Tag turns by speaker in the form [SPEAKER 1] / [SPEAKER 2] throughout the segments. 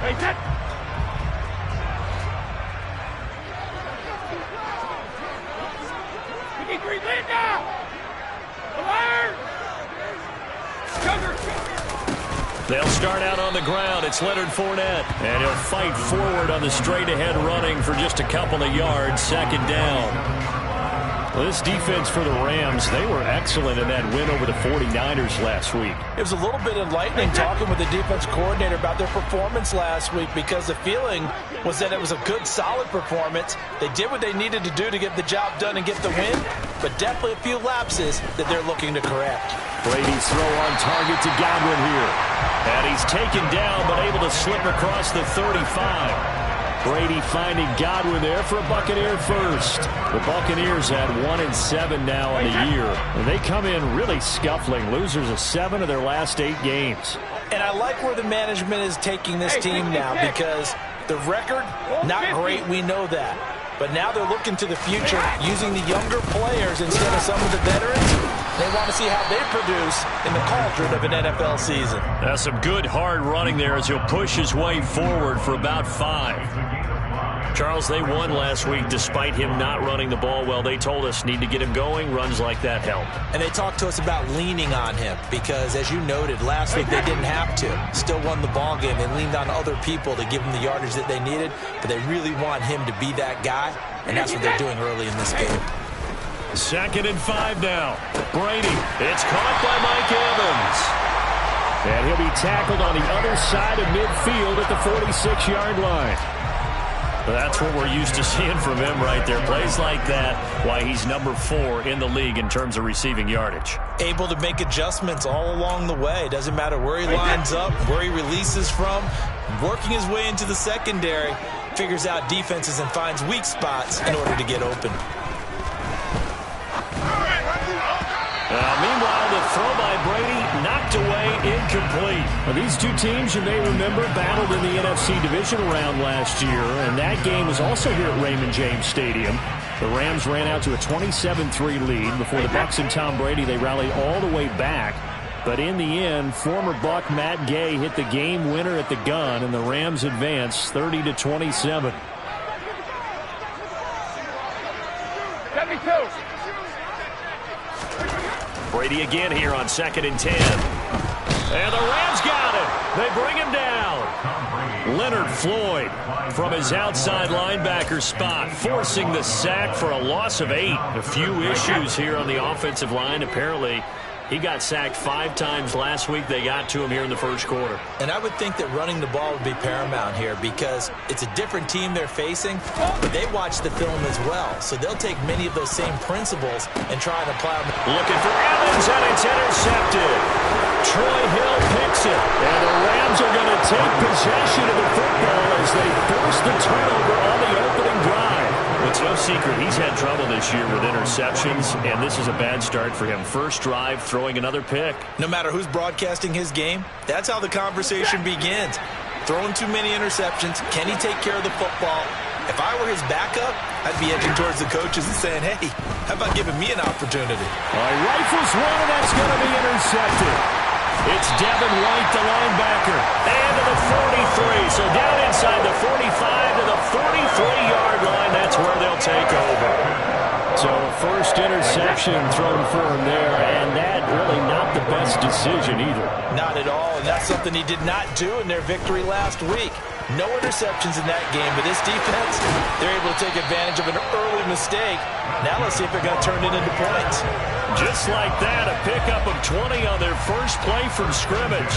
[SPEAKER 1] Hey, that. We need green land now.
[SPEAKER 2] They'll start out on the ground. It's Leonard Fournette. And he'll fight forward on the straight-ahead running for just a couple of yards. Second down. Well, this defense for the Rams, they were excellent in that win over the 49ers last week.
[SPEAKER 3] It was a little bit enlightening talking with the defense coordinator about their performance last week because the feeling was that it was a good, solid performance. They did what they needed to do to get the job done and get the win, but definitely a few lapses that they're looking to correct.
[SPEAKER 2] Brady's throw on target to Godwin here. And he's taken down but able to slip across the 35. Brady finding Godwin there for a Buccaneer first. The Buccaneers at 1-7 now on the year. And they come in really scuffling. Losers of 7 of their last 8 games.
[SPEAKER 3] And I like where the management is taking this team now because the record, not great, we know that. But now they're looking to the future using the younger players instead of some of the veterans. They want to see how they produce in the cauldron of an NFL season.
[SPEAKER 2] That's some good hard running there as he'll push his way forward for about 5. Charles, they won last week despite him not running the ball well. They told us need to get him going. Runs like that help.
[SPEAKER 3] And they talked to us about leaning on him because, as you noted, last week they didn't have to. Still won the ball game. They leaned on other people to give them the yardage that they needed, but they really want him to be that guy, and that's what they're doing early in this game.
[SPEAKER 2] 2nd and 5 now. Brady. It's caught by Mike Evans. And he'll be tackled on the other side of midfield at the 46-yard line. That's what we're used to seeing from him right there. Plays like that, why he's number 4 in the league in terms of receiving yardage.
[SPEAKER 3] Able to make adjustments all along the way. Doesn't matter where he lines up, where he releases from. Working his way into the secondary, figures out defenses and finds weak spots in order to get open.
[SPEAKER 2] Meanwhile, the throw by Brady knocked away, incomplete. Well, these two teams, you may remember, battled in the NFC divisional round last year, and that game was also here at Raymond James Stadium. The Rams ran out to a 27-3 lead. Before the Bucs and Tom Brady, they rallied all the way back. But in the end, former Buck Matt Gay hit the game winner at the gun, and the Rams advanced 30-27.
[SPEAKER 1] 72.
[SPEAKER 2] Brady again here on 2nd and 10. And the Rams got it. They bring him down. Leonard Floyd from his outside linebacker spot, forcing the sack for a loss of 8. A few issues here on the offensive line. Apparently, he got sacked 5 times last week. They got to him here in the first quarter.
[SPEAKER 3] And I would think that running the ball would be paramount here because it's a different team they're facing, but they watch the film as well. So they'll take many of those same principles and try and apply them.
[SPEAKER 2] Looking for Evans, and it's intercepted. Troy Hill picks it. And the Rams are going to take possession of the football as they force the turnover on the opening drive. It's no secret he's had trouble this year with interceptions, and this is a bad start for him. First drive, throwing another pick.
[SPEAKER 3] No matter who's broadcasting his game, that's how the conversation begins. Throwing too many interceptions, can he take care of the football? If I were his backup, I'd be edging towards the coaches and saying, hey, how about giving me an opportunity?
[SPEAKER 2] Rifles one, and that's going to be intercepted. It's Devin White, the linebacker, and to the 43. So down inside the 45 to the 43-yard line. That's where they'll take over. So first interception thrown for him there, and that really not the best decision either.
[SPEAKER 3] Not at all, and that's something he did not do in their victory last week. No interceptions in that game, but this defense, they're able to take advantage of an early mistake. Now let's see if they're going to turn it into points.
[SPEAKER 2] Just like that, a pickup of 20 on their first play from scrimmage.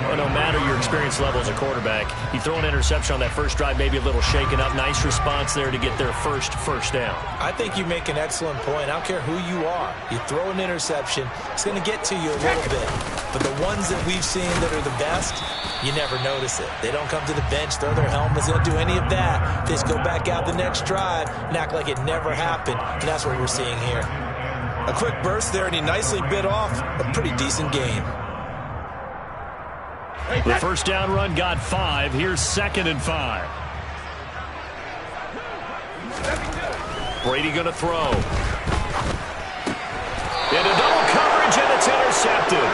[SPEAKER 2] Well, no matter your experience level as a quarterback, you throw an interception on that first drive, maybe a little shaken up. Nice response there to get their first down.
[SPEAKER 3] I think you make an excellent point. I don't care who you are. You throw an interception, it's going to get to you a little bit. But the ones that we've seen that are the best, you never notice it. They don't come to the bench, throw their helmets, they don't do any of that. They just go back out the next drive and act like it never happened. And that's what we're seeing here. A quick burst there, and he nicely bit off a pretty decent gain.
[SPEAKER 2] The first down run got 5. Here's 2nd and 5. Brady going to throw. Into double coverage, and it's intercepted.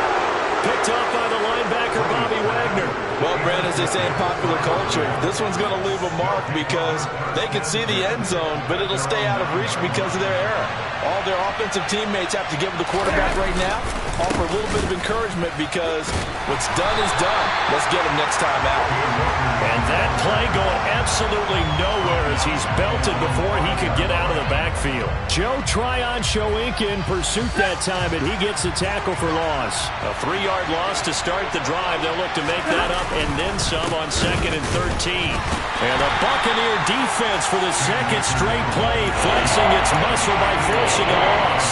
[SPEAKER 2] Picked up by the linebacker, Bobby Wagner.
[SPEAKER 4] Well, Brent, as they say in popular culture, this one's going to leave a mark because they can see the end zone, but it'll stay out of reach because of their error. All their offensive teammates have to give the quarterback right now, offer a little bit of encouragement because what's done is done. Let's get him next time out.
[SPEAKER 2] And that play going absolutely nowhere as he's belted before he could get out of the backfield. Joe Tryon-Shoyinka in pursuit that time, and he gets the tackle for loss. A 3-yard loss to start the drive. They'll look to make that up and then some on 2nd and 13. And the Buccaneer defense for the second straight play, flexing its muscle by forcing a loss.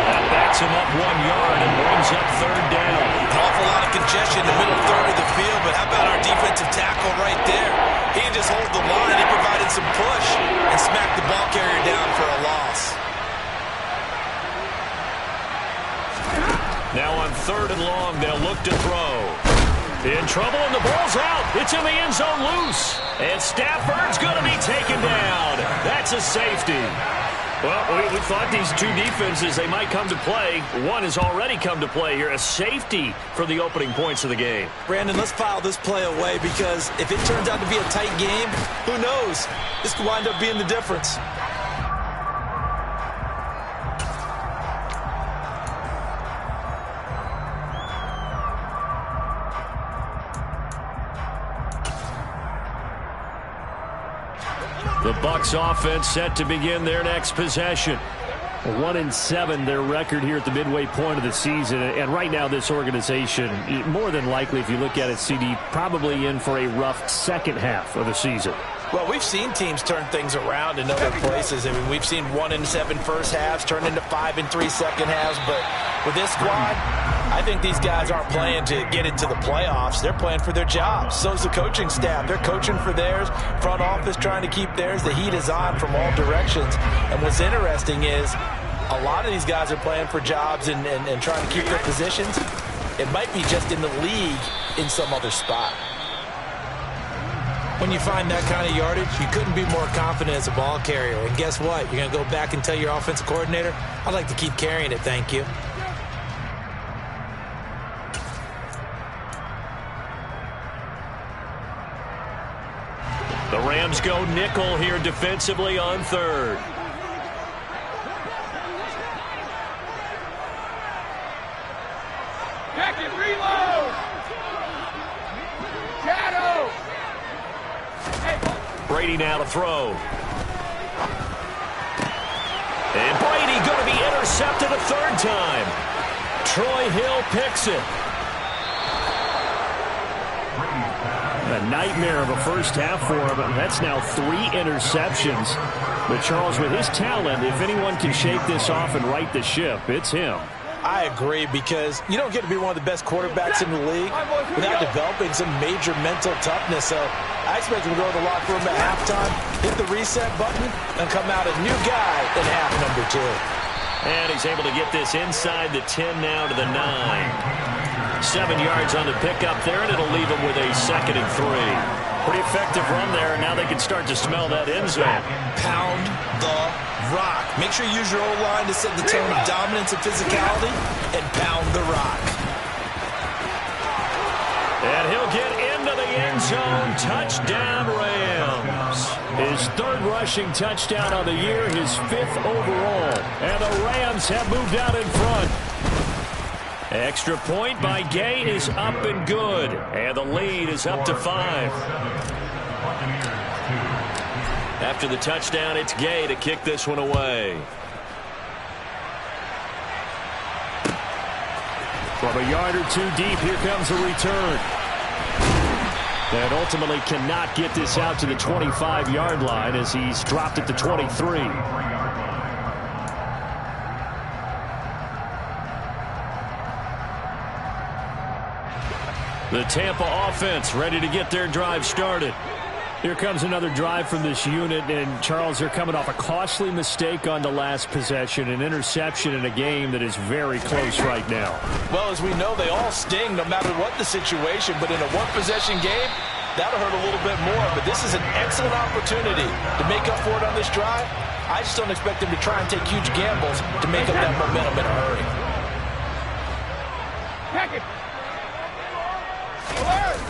[SPEAKER 2] That backs him up 1 yard and brings up 3rd down.
[SPEAKER 3] An awful lot of congestion in the middle third of the field, but how about our defensive tackle right there? He can just hold the line. He provided some push and smacked the ball carrier down for a loss.
[SPEAKER 2] Now on 3rd and long, they'll look to throw. In trouble, and the ball's out. It's in the end zone loose. And Stafford's going to be taken down. That's a safety. Well, we thought these two defenses, they might come to play. One has already come to play here. A safety for the opening points of the game.
[SPEAKER 3] Brandon, let's file this play away because if it turns out to be a tight game, who knows? This could wind up being the difference.
[SPEAKER 2] The Bucs offense set to begin their next possession. 1-7 their record here at the midway point of the season. And right now this organization, more than likely if you look at it, CD, probably in for a rough second half of the season.
[SPEAKER 3] Well, we've seen teams turn things around in other places. I mean, we've seen 1-7 first halves turn into 5-3 second halves. But with this squad, I think these guys aren't playing to get into the playoffs. They're playing for their jobs. So's the coaching staff. They're coaching for theirs. Front office trying to keep theirs. The heat is on from all directions. And what's interesting is a lot of these guys are playing for jobs and trying to keep their positions. It might be just in the league in some other spot. When you find that kind of yardage, you couldn't be more confident as a ball carrier. And guess what? You're going to go back and tell your offensive coordinator, I'd like to keep carrying it, thank you.
[SPEAKER 2] The Rams go nickel here defensively on 3rd.
[SPEAKER 1] Check it, reload! Shadow!
[SPEAKER 2] Brady now to throw. And Brady going to be intercepted a 3rd time. Troy Hill picks it. A nightmare of a first half for him. That's now 3 interceptions. But Charles, with his talent, if anyone can shake this off and right the ship, it's him.
[SPEAKER 3] I agree, because you don't get to be one of the best quarterbacks in the league without developing some major mental toughness. So I expect him to go to the locker room at halftime, hit the reset button, and come out a new guy in half number 2.
[SPEAKER 2] And he's able to get this inside the 10 now to the 9. 7 yards on the pickup there, and it'll leave him with a 2nd and 3. Pretty effective run there, and now they can start to smell that end zone.
[SPEAKER 3] Pound the rock. Make sure you use your O-line to set the tone of dominance and physicality, and pound the rock.
[SPEAKER 2] And he'll get into the end zone. Touchdown, Rams. His 3rd rushing touchdown on the year, his 5th overall. And the Rams have moved out in front. Extra point by Gay is up and good. And the lead is up to 5. After the touchdown, it's Gay to kick this one away. From a yard or 2 deep, here comes a return. And ultimately cannot get this out to the 25-yard line as he's dropped at the 23. The Tampa offense ready to get their drive started. Here comes another drive from this unit, and Charles, they're coming off a costly mistake on the last possession, an interception in a game that is very close right now.
[SPEAKER 3] Well, as we know, they all sting no matter what the situation, but in a one-possession game, that'll hurt a little bit more. But this is an excellent opportunity to make up for it on this drive. I just don't expect them to try and take huge gambles to make up that momentum in a hurry.
[SPEAKER 1] Pack it! Alert!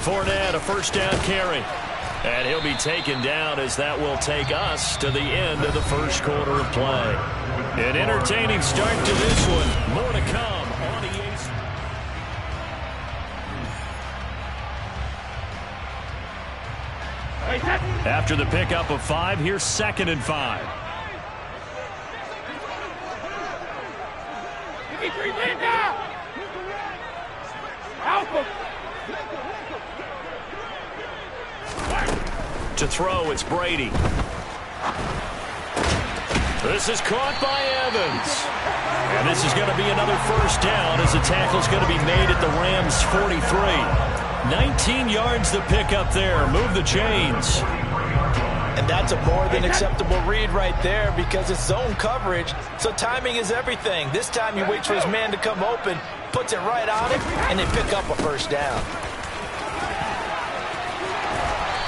[SPEAKER 2] Fournette, a first down carry. And he'll be taken down as that will take us to the end of the first quarter of play. An entertaining start to this one. More to come on EA. After the pickup of 5, here's 2nd and 5. To throw, it's Brady. This is caught by Evans. And this is going to be another first down as the tackle's going to be made at the Rams' 43. 19 yards to pick up there. Move the chains.
[SPEAKER 4] And that's a more than acceptable read right there because it's zone coverage, so timing is everything. This time he waits for his man to come open, puts it right on him, and they pick up a first down.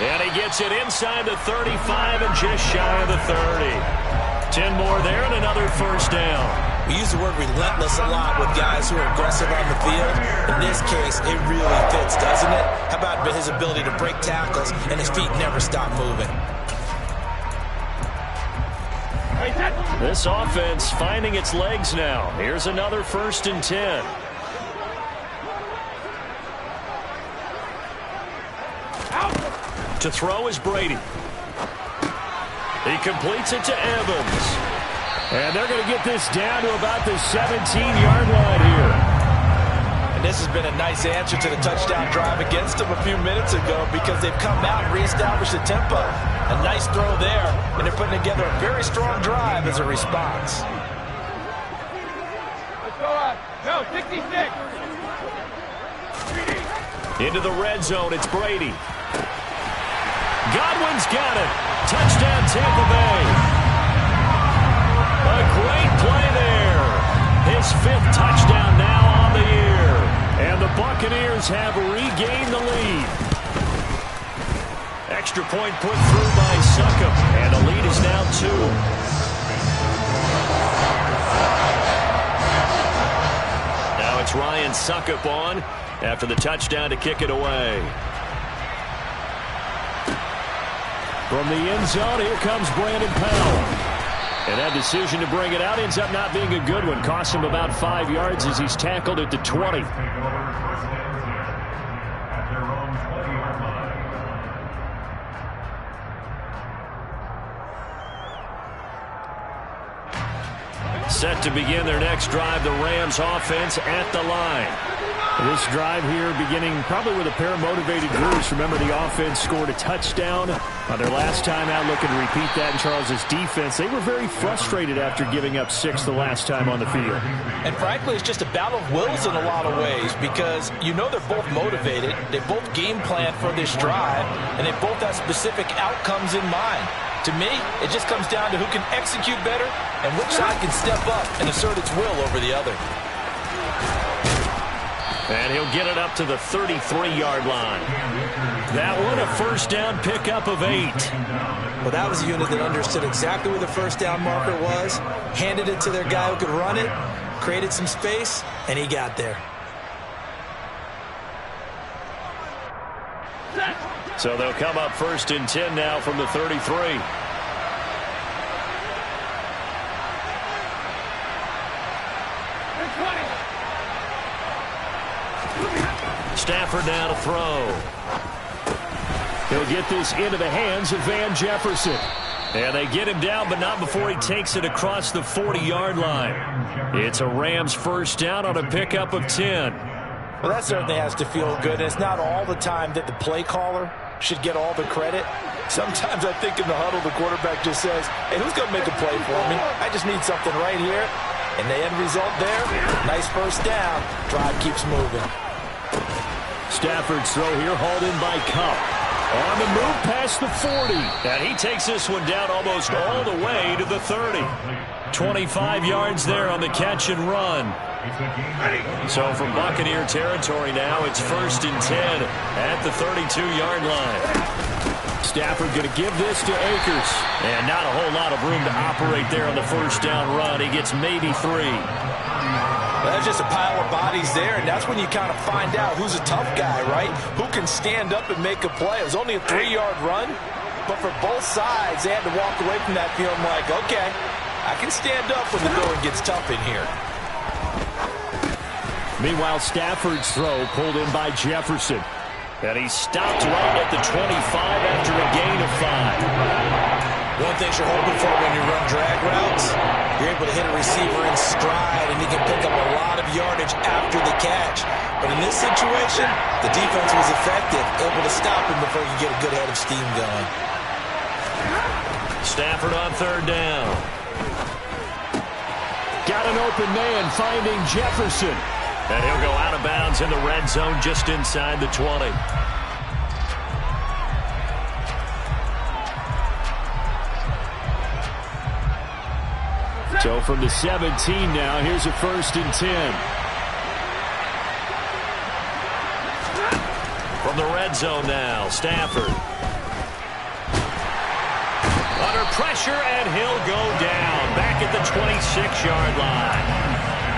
[SPEAKER 2] And he gets it inside the 35 and just shy of the 30. 10 more there and another first down.
[SPEAKER 3] We use the word relentless a lot with guys who are aggressive on the field. In this case, it really fits, doesn't it? How about his ability to break tackles and his feet never stop moving?
[SPEAKER 2] This offense finding its legs now. Here's another 1st and 10. To throw is Brady. He completes it to Evans. And they're going to get this down to about the 17-yard line here.
[SPEAKER 4] And this has been a nice answer to the touchdown drive against them a few minutes ago because they've come out and reestablished the tempo. A nice throw there, and they're putting together a very strong drive as a response.
[SPEAKER 1] Let's go up. No, 66.
[SPEAKER 2] Into the red zone, it's Brady. Godwin's got it. Touchdown, Tampa Bay. A great play there. His 5th touchdown now on the year. And the Buccaneers have regained the lead. Extra point put through by Succop. And the lead is now 2. Now it's Ryan Succop on after the touchdown to kick it away. From the end zone, here comes Brandon Powell. And that decision to bring it out ends up not being a good one. Costs him about 5 yards as he's tackled at the 20. Set to begin their next drive, the Rams offense at the line. This drive here beginning probably with a pair of motivated groups. Remember, the offense scored a touchdown on their last time out, looking to repeat that in Charles' defense. They were very frustrated after giving up 6 the last time on the field.
[SPEAKER 4] And frankly, it's just a battle of wills in a lot of ways because you know they're both motivated. They both game plan for this drive, and they both have specific outcomes in mind. To me, it just comes down to who can execute better and which side can step up and assert its will over the other.
[SPEAKER 2] And he'll get it up to the 33-yard line. That one, a first down pickup of 8.
[SPEAKER 3] Well, that was a unit that understood exactly where the first down marker was, handed it to their guy who could run it, created some space, and he got there.
[SPEAKER 2] So they'll come up 1st and 10 now from the 33. Stafford now to throw. He'll get this into the hands of Van Jefferson. And they get him down, but not before he takes it across the 40-yard line. It's a Rams first down on a pickup of 10.
[SPEAKER 4] Well, that certainly has to feel good. And it's not all the time that the play caller should get all the credit. Sometimes I think in the huddle, the quarterback just says, hey, who's going to make a play for me? I just need something right here. And the end result there, nice first down. Drive keeps moving.
[SPEAKER 2] Stafford's throw here hauled in by Kupp. On the move past the 40. And he takes this one down almost all the way to the 30. 25 yards there on the catch and run. So from Buccaneer territory now, it's 1st and 10 at the 32-yard line. Stafford going to give this to Akers. And not a whole lot of room to operate there on the first down run. He gets maybe 3.
[SPEAKER 4] That's just a pile of bodies there, and that's when you kind of find out who's a tough guy, right? Who can stand up and make a play. It was only a 3-yard run, but for both sides, they had to walk away from that feeling like, okay, I can stand up when the going gets tough in here.
[SPEAKER 2] Meanwhile, Stafford's throw pulled in by Jefferson. And he stopped right at the 25 after a gain of 5.
[SPEAKER 3] One thing you're hoping for when you run drag routes, you're able to hit a receiver in stride, and he can pick up a lot of yardage after the catch. But in this situation, the defense was effective, able to stop him before you get a good head of steam going.
[SPEAKER 2] Stafford on 3rd down. Got an open man finding Jefferson. And he'll go out of bounds in the red zone just inside the 20. So from the 17 now, here's a 1st and 10. From the red zone now, Stafford. Under pressure, and he'll go down. Back at the 26-yard line.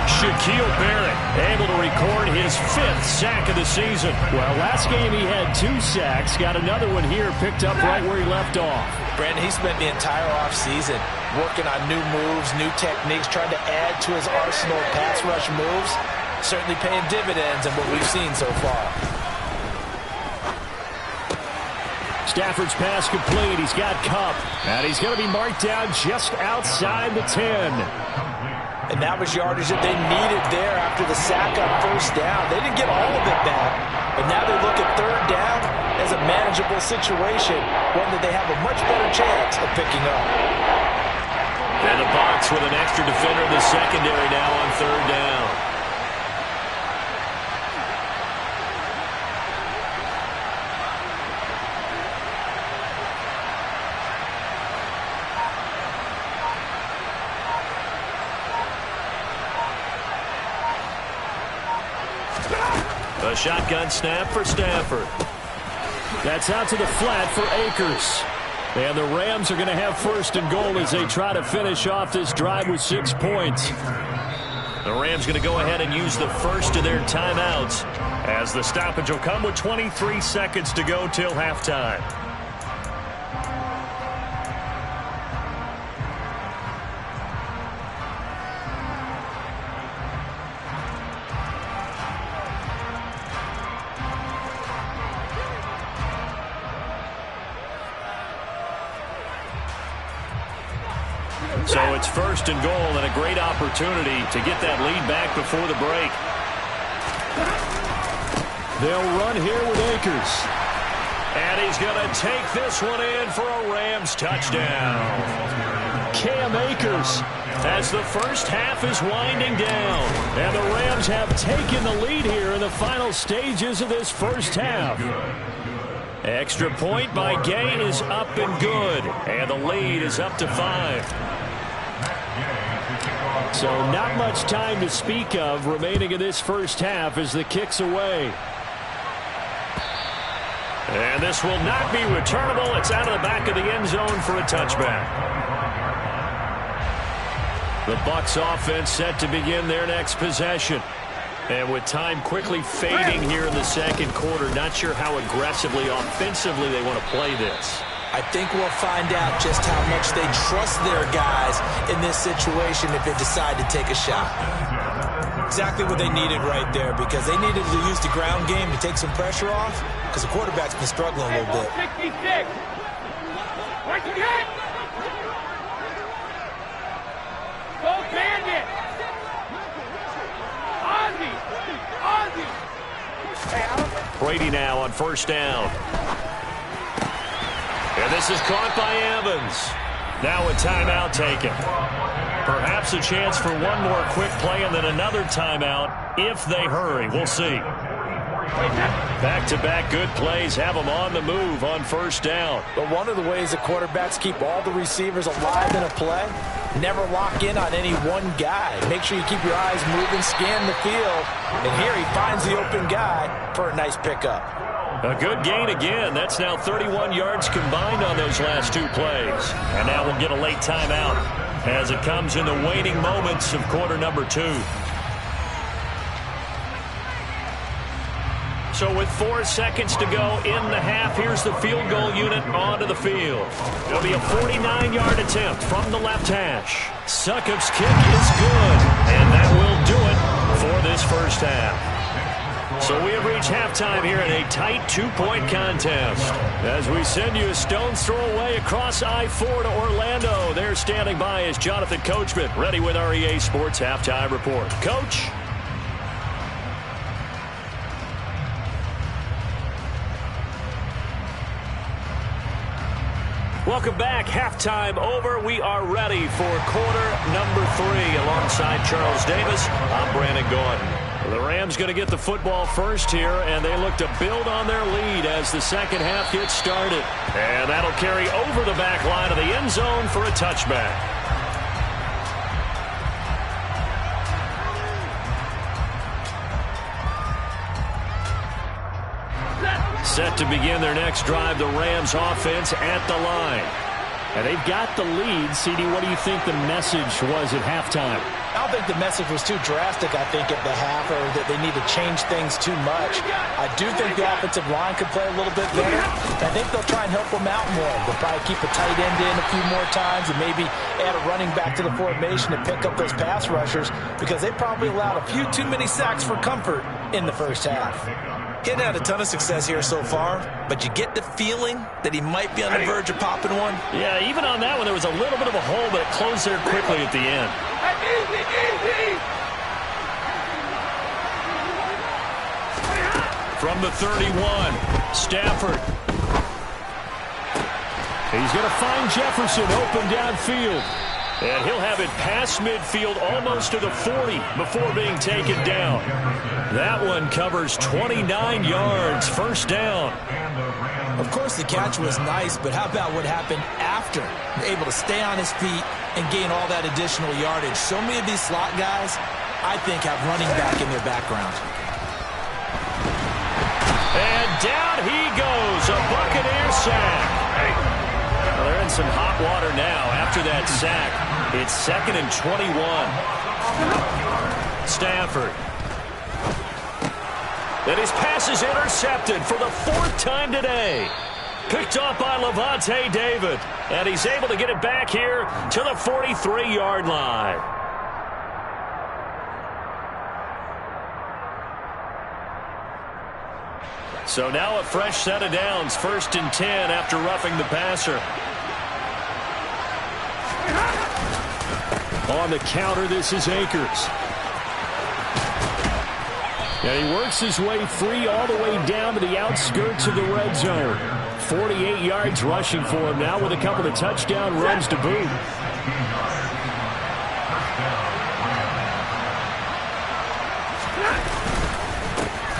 [SPEAKER 2] Shaquille Barrett able to record his 5th sack of the season. Well, last game he had 2 sacks. Got another one here, picked up right where he left off.
[SPEAKER 3] Brandon, he spent the entire offseason working on new moves, new techniques, trying to add to his arsenal of pass rush moves. Certainly paying dividends in what we've seen so far.
[SPEAKER 2] Stafford's pass complete. He's got Kupp. And he's going to be marked down just outside the 10.
[SPEAKER 3] And that was yardage that they needed there after the sack on 1st down. They didn't get all of it back, but now they look at 3rd down as a manageable situation, one that they have a much better chance of picking up.
[SPEAKER 2] And the Bucs with an extra defender in the secondary now on 3rd down. A shotgun snap for Stafford. That's out to the flat for Akers. And the Rams are going to have 1st and goal as they try to finish off this drive with 6 points. The Rams going to go ahead and use the first of their timeouts as the stoppage will come with 23 seconds to go till halftime. So it's 1st and goal and a great opportunity to get that lead back before the break. They'll run here with Akers. And he's going to take this one in for a Rams touchdown. Cam Akers as the first half is winding down. And the Rams have taken the lead here in the final stages of this first half. Extra point by Gay is up and good. And the lead is up to 5. So not much time to speak of remaining in this first half as the kick's away. And this will not be returnable. It's out of the back of the end zone for a touchback. The Bucs offense set to begin their next possession. And with time quickly fading here in the 2nd quarter, not sure how aggressively, offensively they want to play this.
[SPEAKER 3] I think we'll find out just how much they trust their guys in this situation if they decide to take a shot. Exactly what they needed right there, because they needed to use the ground game to take some pressure off, because the quarterback's been struggling a little bit.
[SPEAKER 1] 66. Where'd you get? Go Bandit. Ozzy.
[SPEAKER 2] Brady now on 1st down. And this is caught by Evans. Now a timeout taken. Perhaps a chance for one more quick play and then another timeout if they hurry. We'll see. Back-to-back good plays have them on the move on 1st down.
[SPEAKER 3] But one of the ways that quarterbacks keep all the receivers alive in a play, never lock in on any one guy. Make sure you keep your eyes moving, scan the field, and here he finds the open guy for a nice pickup.
[SPEAKER 2] A good gain again. That's now 31 yards combined on those last 2 plays. And now we'll get a late timeout as it comes in the waning moments of quarter number 2. So with 4 seconds to go in the half, here's the field goal unit onto the field. It'll be a 49-yard attempt from the left hash. Succop's kick is good, and that will do it for this first half. So we have reached halftime here in a tight 2-point contest. As we send you a stone's throw away across I-4 to Orlando. There standing by is Jonathan Coachman, ready with our EA Sports Halftime Report. Coach? Welcome back. Halftime over. We are ready for quarter number 3. Alongside Charles Davis, I'm Brandon Gordon. The Rams going to get the football first here, and they look to build on their lead as the second half gets started. And that'll carry over the back line of the end zone for a touchback. Set to begin their next drive, the Rams offense at the line. And they've got the lead. CD, what do you think the message was at halftime?
[SPEAKER 3] I don't think the message was too drastic, I think, at the half, or that they need to change things too much. I do think the offensive line could play a little bit better. I think they'll try and help them out more. They'll probably keep a tight end in a few more times and maybe add a running back to the formation to pick up those pass rushers, because they probably allowed a few too many sacks for comfort in the first half.
[SPEAKER 5] He had a ton of success here so far, but you get the feeling that he might be on the verge of popping one.
[SPEAKER 2] Yeah, even on that one, there was a little bit of a hole, but it closed there quickly at the end. From the 31, Stafford. He's going to find Jefferson open downfield. And he'll have it past midfield almost to the 40 before being taken down. That one covers 29 yards, first down.
[SPEAKER 3] Of course, the catch was nice, but how about what happened after? Able to stay on his feet and gain all that additional yardage. So many of these slot guys, I think, have running back in their background.
[SPEAKER 2] And down he goes, a Buccaneer sack. Well, they're in some hot water now after that sack. It's 2nd and 21. Stafford. And his pass is intercepted for the 4th time today. Picked off by Lavonte David. And he's able to get it back here to the 43-yard line. So now a fresh set of downs. 1st and 10 after roughing the passer. On the counter, this is Akers. And he works his way free all the way down to the outskirts of the red zone. 48 yards rushing for him now with a couple of touchdown runs to boot.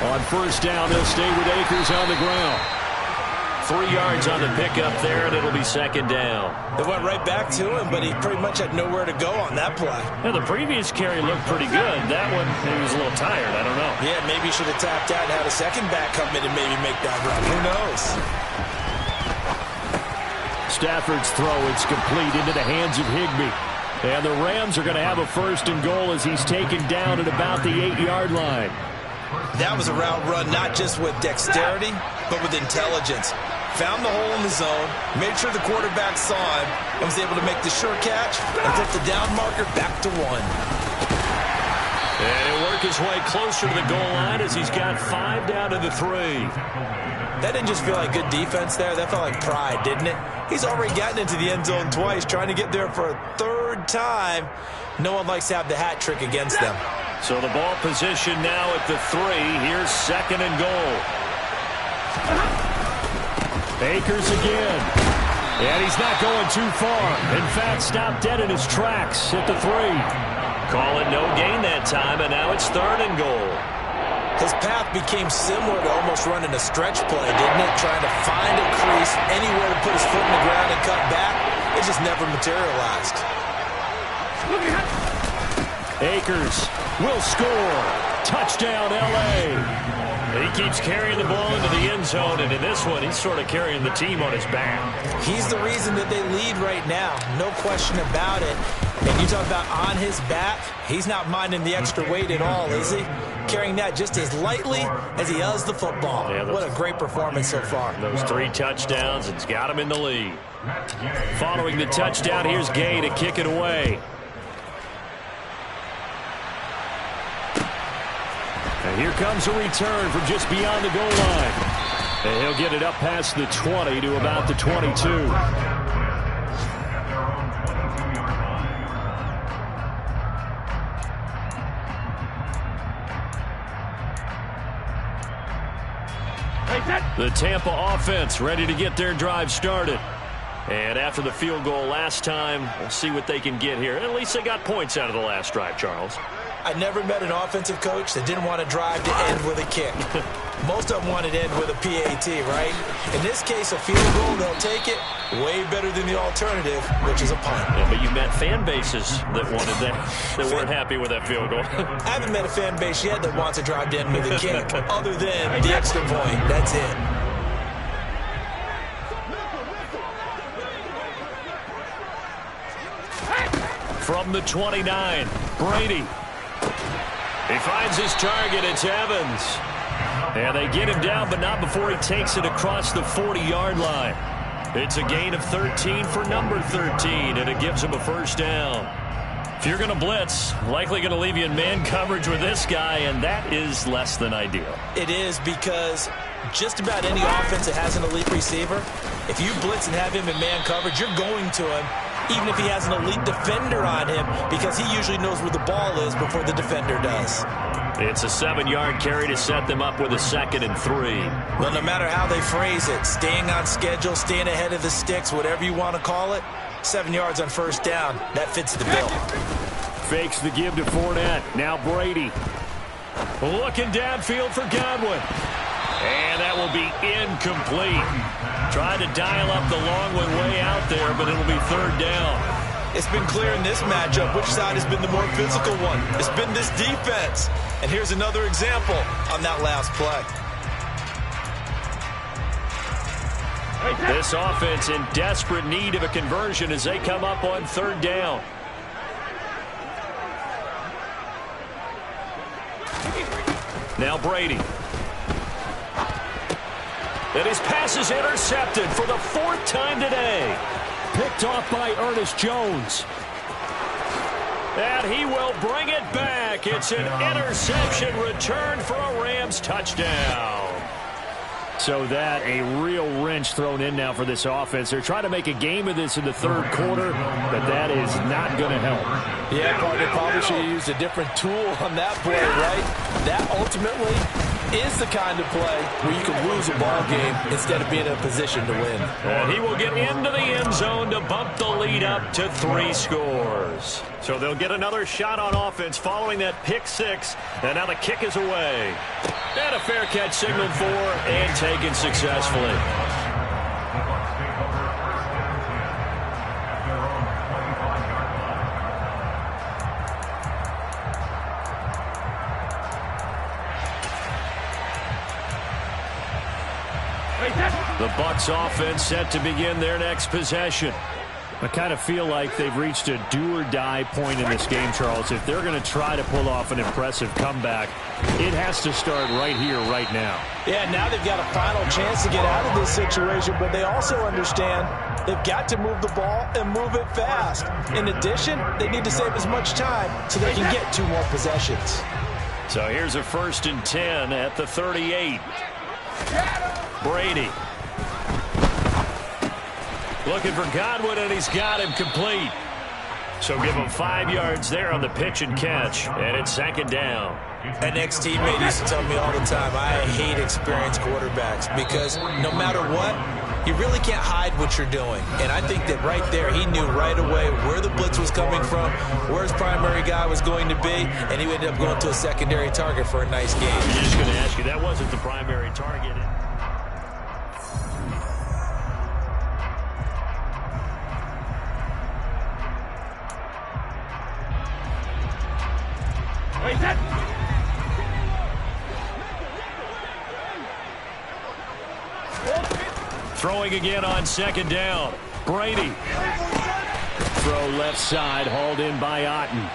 [SPEAKER 2] On 1st down, they'll stay with Akers on the ground. 3 yards on the pickup there, and it'll be 2nd down.
[SPEAKER 5] They went right back to him, but he pretty much had nowhere to go on that play.
[SPEAKER 2] Yeah, the previous carry looked pretty good. That one, he was a little tired. I don't know.
[SPEAKER 5] Yeah, maybe he should have tapped out and had a second back come in and maybe make that run. Who knows?
[SPEAKER 2] Stafford's throw, it's complete into the hands of Higbee. And the Rams are going to have a 1st and goal as he's taken down at about the 8-yard line.
[SPEAKER 5] That was a route run not just with dexterity, but with intelligence. Found the hole in the zone, made sure the quarterback saw him, and was able to make the sure catch and put the down marker back to 1.
[SPEAKER 2] And he'll work his way closer to the goal line as he's got 5 down to the 3.
[SPEAKER 3] That didn't just feel like good defense there. That felt like pride, didn't it? He's already gotten into the end zone twice, trying to get there for a 3rd time. No one likes to have the hat trick against them.
[SPEAKER 2] So the ball position now at the 3. Here's 2nd and goal. Akers again. And he's not going too far. In fact, stopped dead in his tracks at the 3. Call it no gain that time, and now it's 3rd and goal.
[SPEAKER 3] His path became similar to almost running a stretch play, didn't it? Trying to find a crease, anywhere to put his foot in the ground and cut back. It just never materialized.
[SPEAKER 2] Akers will score. Touchdown, L.A. He keeps carrying the ball into the end zone, and in this one, he's sort of carrying the team on his back.
[SPEAKER 3] He's the reason that they lead right now. No question about it. And you talk about on his back, he's not minding the extra weight at all, is he? carrying that just as lightly as he does the football.
[SPEAKER 2] Yeah,
[SPEAKER 3] what a great performance so far.
[SPEAKER 2] Those 3 touchdowns, it's got him in the lead. Following the touchdown, here's Gay to kick it away. And here comes a return from just beyond the goal line. And he'll get it up past the 20 to about the 22. The Tampa offense ready to get their drive started. And after the field goal last time, we'll see what they can get here. At least they got points out of the last drive, Charles.
[SPEAKER 3] I never met an offensive coach that didn't want to drive to end with a kick. Most of them wanted to end with a PAT, right? In this case, a field goal, they'll take it. Way better than the alternative, which is a punt.
[SPEAKER 2] Yeah, but you met fan bases that wanted that, that weren't happy with that field goal.
[SPEAKER 3] I haven't met a fan base yet that wants to drive to end with a kick, other than the extra point. That's it.
[SPEAKER 2] From the 29, Brady. He finds his target. It's Evans. And they get him down, but not before he takes it across the 40-yard line. It's a gain of 13 for number 13, and it gives him a first down. If you're going to blitz, likely going to leave you in man coverage with this guy, and that is less than ideal.
[SPEAKER 3] It is, because just about any offense that has an elite receiver, if you blitz and have him in man coverage, you're going to him, even if he has an elite defender on him, because he usually knows where the ball is before the defender does.
[SPEAKER 2] It's a 7-yard carry to set them up with a 2nd and 3.
[SPEAKER 3] Well, no matter how they phrase it, staying on schedule, staying ahead of the sticks, whatever you want to call it, 7 yards on first down, that fits the bill.
[SPEAKER 2] Fakes the give to Fournette. Now Brady. Looking downfield for Godwin. And that will be incomplete. Tried to dial up the long one way out there, but it'll be 3rd down.
[SPEAKER 3] It's been clear in this matchup which side has been the more physical one. It's been this defense. And here's another example on that last play.
[SPEAKER 2] This offense in desperate need of a conversion as they come up on 3rd down. Now Brady. And his pass is intercepted for the 4th time today. Picked off by Ernest Jones. And he will bring it back. It's an interception return for a Rams touchdown. So that a real wrench thrown in now for this offense. They're trying to make a game of this in the 3rd quarter, but that is not going to help.
[SPEAKER 4] Yeah, partner, probably should have used a different tool on that play, right? That ultimately is the kind of play where you can lose a ball game instead of being in a position to win.
[SPEAKER 2] And he will get into the end zone to bump the lead up to 3 scores. So they'll get another shot on offense following that pick 6. And now the kick is away. And a fair catch signaled for and taken successfully. The Bucs offense set to begin their next possession. I kind of feel like they've reached a do-or-die point in this game, Charles. If they're going to try to pull off an impressive comeback, it has to start right here, right now.
[SPEAKER 3] Yeah, now they've got a final chance to get out of this situation, but they also understand they've got to move the ball and move it fast. In addition, they need to save as much time so they can get 2 more possessions.
[SPEAKER 2] So here's a 1st and 10 at the 38. Brady. Looking for Godwin, and he's got him complete. So give him 5 yards there on the pitch and catch, and it's 2nd down.
[SPEAKER 3] An ex-teammate used to tell me all the time, I hate experienced quarterbacks because no matter what, you really can't hide what you're doing. And I think that right there, he knew right away where the blitz was coming from, where his primary guy was going to be, and he ended up going to a secondary target for a nice game.
[SPEAKER 2] I'm just going to ask you, that wasn't the primary target. Throwing again on 2nd down. Brady. Throw left side, hauled in by Otten.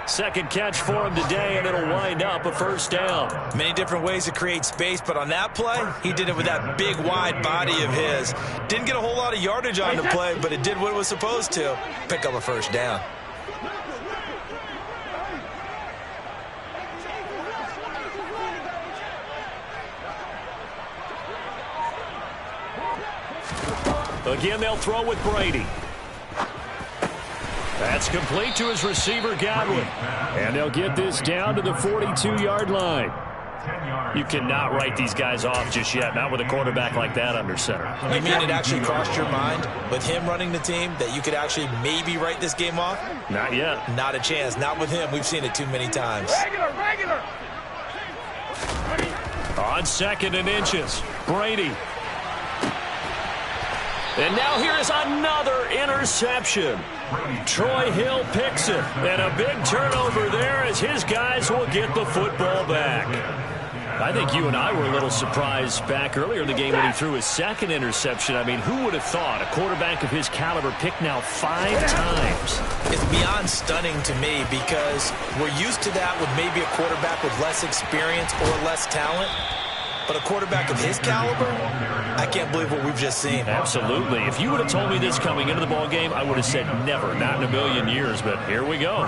[SPEAKER 2] Second catch for him today, and it'll wind up a first down.
[SPEAKER 3] Many different ways to create space, but on that play, he did it with that big, wide body of his. Didn't get a whole lot of yardage on the play, but it did what it was supposed to. Pick up a first down.
[SPEAKER 2] Again, they'll throw with Brady. That's complete to his receiver, Godwin. And they'll get this down to the 42-yard line. You cannot write these guys off just yet, not with a quarterback like that under center.
[SPEAKER 3] You mean it actually crossed your mind with him running the team that you could actually maybe write this game off?
[SPEAKER 2] Not yet.
[SPEAKER 3] Not a chance. Not with him. We've seen it too many times.
[SPEAKER 1] Regular.
[SPEAKER 2] On 2nd and inches, Brady. And now here is another interception. Troy Hill picks it. And a big turnover there as his guys will get the football back. I think you and I were a little surprised back earlier in the game when he threw his 2nd interception. I mean, who would have thought a quarterback of his caliber picked now 5 times?
[SPEAKER 3] It's beyond stunning to me because we're used to that with maybe a quarterback with less experience or less talent. But a quarterback of his caliber, I can't believe what we've just seen.
[SPEAKER 2] Absolutely. If you would have told me this coming into the ball game, I would have said never, not in a million years. But here we go.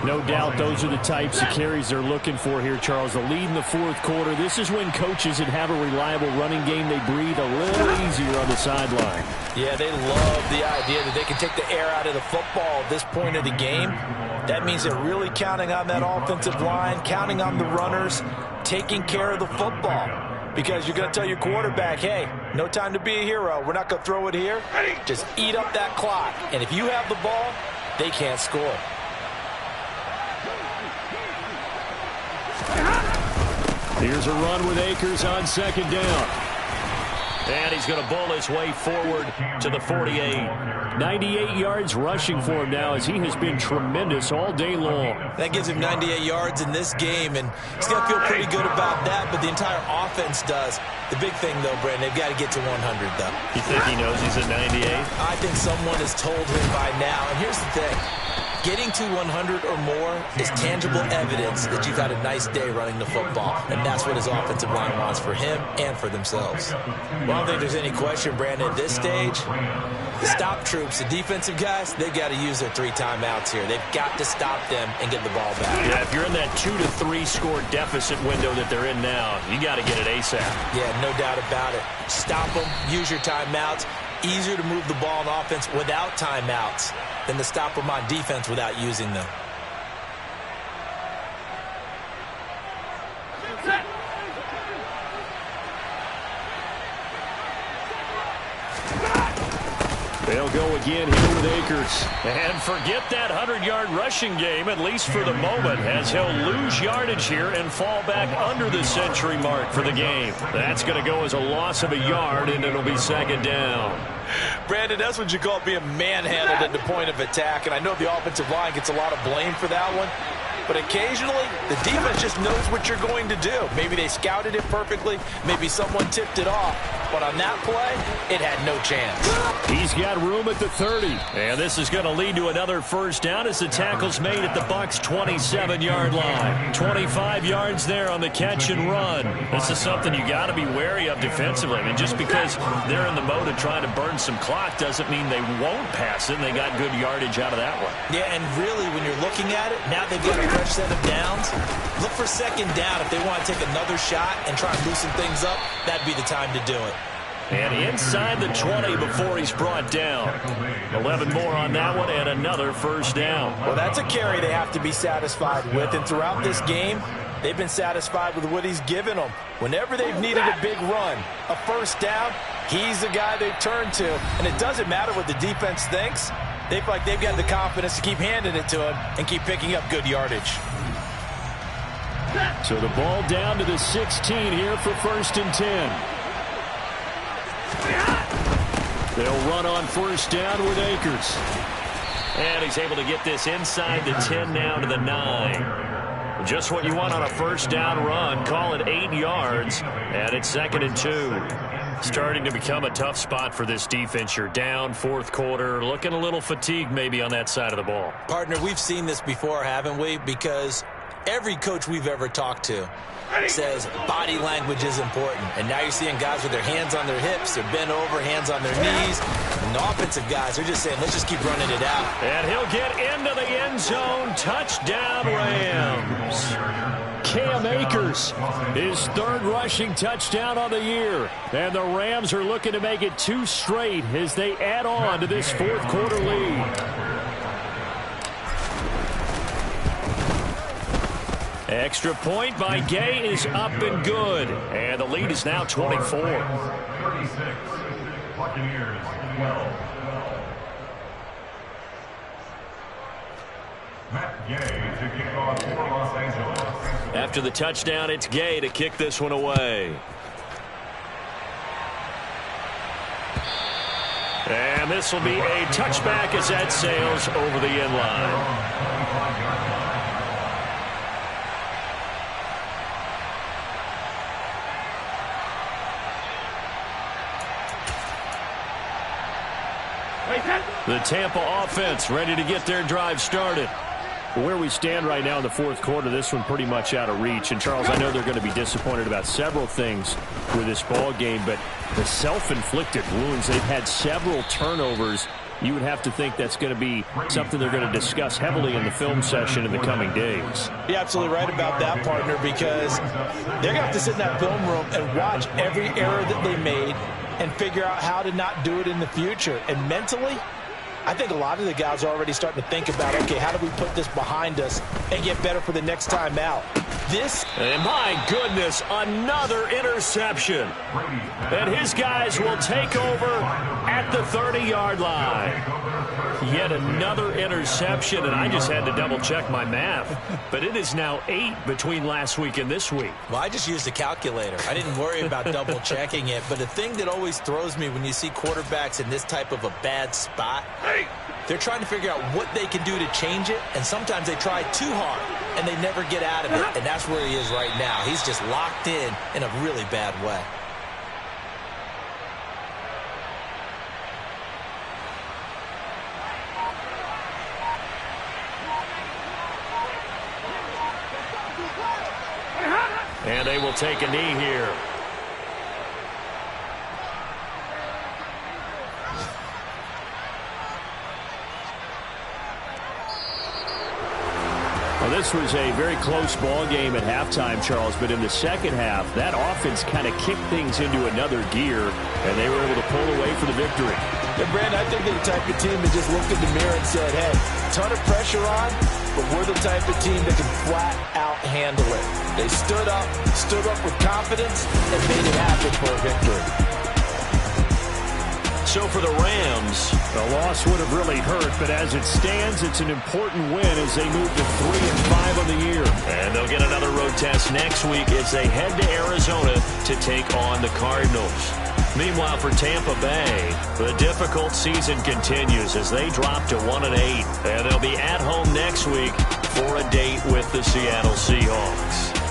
[SPEAKER 2] No doubt those are the types of carries they're looking for here, Charles. The lead in the 4th quarter. This is when coaches that have a reliable running game, they breathe a little easier on the sideline.
[SPEAKER 3] Yeah, they love the idea that they can take the air out of the football at this point of the game. That means they're really counting on that offensive line, counting on the runners, taking care of the football. Because you're going to tell your quarterback, hey, no time to be a hero. We're not going to throw it here. Just eat up that clock. And if you have the ball, they can't score.
[SPEAKER 2] Here's a run with Akers on 2nd down. And he's going to bowl his way forward to the 48. 98 yards rushing for him now as he has been tremendous all day long.
[SPEAKER 3] That gives him 98 yards in this game, and he's got to feel pretty good about that, but the entire offense does. The big thing, though, Brandon, they've got to get to 100, though.
[SPEAKER 2] You think he knows he's at 98?
[SPEAKER 3] I think someone has told him by now, and here's the thing. Getting to 100 or more is tangible evidence that you've had a nice day running the football, and that's what his offensive line wants for him and for themselves. Well, I don't think there's any question, Brandon, at this stage, the stop troops, the defensive guys, they've got to use their 3 timeouts here. They've got to stop them and get the ball back.
[SPEAKER 2] Yeah, if you're in that 2 to 3 score deficit window that they're in now, you got to get it ASAP.
[SPEAKER 3] Yeah, no doubt about it. Stop them, use your timeouts. Easier to move the ball on offense without timeouts than to stop them on defense without using them.
[SPEAKER 2] They'll go again here with Akers. And forget that 100-yard rushing game, at least for the moment, as he'll lose yardage here and fall back under the century mark for the game. That's going to go as a loss of a yard, and it'll be 2nd down.
[SPEAKER 4] Brandon, that's what you call being manhandled at the point of attack, and I know the offensive line gets a lot of blame for that one. But occasionally, the defense just knows what you're going to do. Maybe they scouted it perfectly. Maybe someone tipped it off. But on that play, it had no chance.
[SPEAKER 2] He's got room at the 30. And this is going to lead to another first down as the tackle's made at the Bucs' 27-yard line. 25 yards there on the catch and run. This is something you got to be wary of defensively. I mean, just because they're in the mode of trying to burn some clock doesn't mean they won't pass it. They got good yardage out of that one.
[SPEAKER 3] Yeah, and really, when you're looking at it, now they've got a fresh set of downs. Look for 2nd down. If they want to take another shot and try and loosen things up, that'd be the time to do it.
[SPEAKER 2] And inside the 20 before he's brought down. 11 more on that one and another first down.
[SPEAKER 3] Well, that's a carry they have to be satisfied with. And throughout this game, they've been satisfied with what he's given them. Whenever they've needed a big run, a first down, he's the guy they've turned to. And it doesn't matter what the defense thinks. They feel like they've got the confidence to keep handing it to him and keep picking up good yardage.
[SPEAKER 2] So the ball down to the 16 here for 1st and 10. They'll run on first down with Akers. And he's able to get this inside the 10 now to the 9. Just what you want on a first down run. Call it 8 yards. And it's 2nd and 2. Starting to become a tough spot for this defense. You're down fourth quarter, looking a little fatigued maybe on that side of the ball.
[SPEAKER 3] Partner, we've seen this before, haven't we? Because every coach we've ever talked to says body language is important. And now you're seeing guys with their hands on their hips, they're bent over, hands on their knees. And the offensive guys are just saying, let's just keep running it out.
[SPEAKER 2] And he'll get into the end zone. Touchdown, Rams. Cam Akers, his third rushing touchdown on the year. And the Rams are looking to make it 2 straight as they add on to this fourth quarter lead. Extra point by Gay is up and good. And the lead is now 24.
[SPEAKER 6] 36. Buccaneers 12. Matt Gay to kick off for Los Angeles.
[SPEAKER 2] After the touchdown, it's Gay to kick this one away. And this will be a touchback as that sails over the end line. The Tampa offense ready to get their drive started. Where we stand right now in the fourth quarter, this one pretty much out of reach. And, Charles, I know they're going to be disappointed about several things with this ball game, but the self-inflicted wounds, they've had several turnovers. You would have to think that's going to be something they're going to discuss heavily in the film session in the coming days.
[SPEAKER 4] You're absolutely right about that, partner, because they're going to have to sit in that film room and watch every error that they made and figure out how to not do it in the future. And mentally, I think a lot of the guys are already starting to think about, okay, how do we put this behind us and get better for the next time out?
[SPEAKER 2] And my goodness, another interception. And his guys will take over at the 30-yard line. Yet another interception, and I just had to double-check my math. But it is now 8 between last week and this week.
[SPEAKER 3] Well, I just used a calculator. I didn't worry about double-checking it. But the thing that always throws me when you see quarterbacks in this type of a bad spot, they're trying to figure out what they can do to change it, and sometimes they try too hard, and they never get out of it, and that's where he is right now. He's just locked in a really bad way.
[SPEAKER 2] And they will take a knee here. Well, this was a very close ball game at halftime, Charles, but in the second half, that offense kind of kicked things into another gear, and they were able to pull away for the victory.
[SPEAKER 4] And, Brandon, I think they're the type of team that just looked in the mirror and said, hey, ton of pressure on, but we're the type of team that can flat out handle it. They stood up with confidence, and made it happen for a victory.
[SPEAKER 2] So for the Rams, the loss would have really hurt, but as it stands, it's an important win as they move to 3-5 on the year. And they'll get another road test next week as they head to Arizona to take on the Cardinals. Meanwhile, for Tampa Bay, the difficult season continues as they drop to 1-8, and they'll be at home next week for a date with the Seattle Seahawks.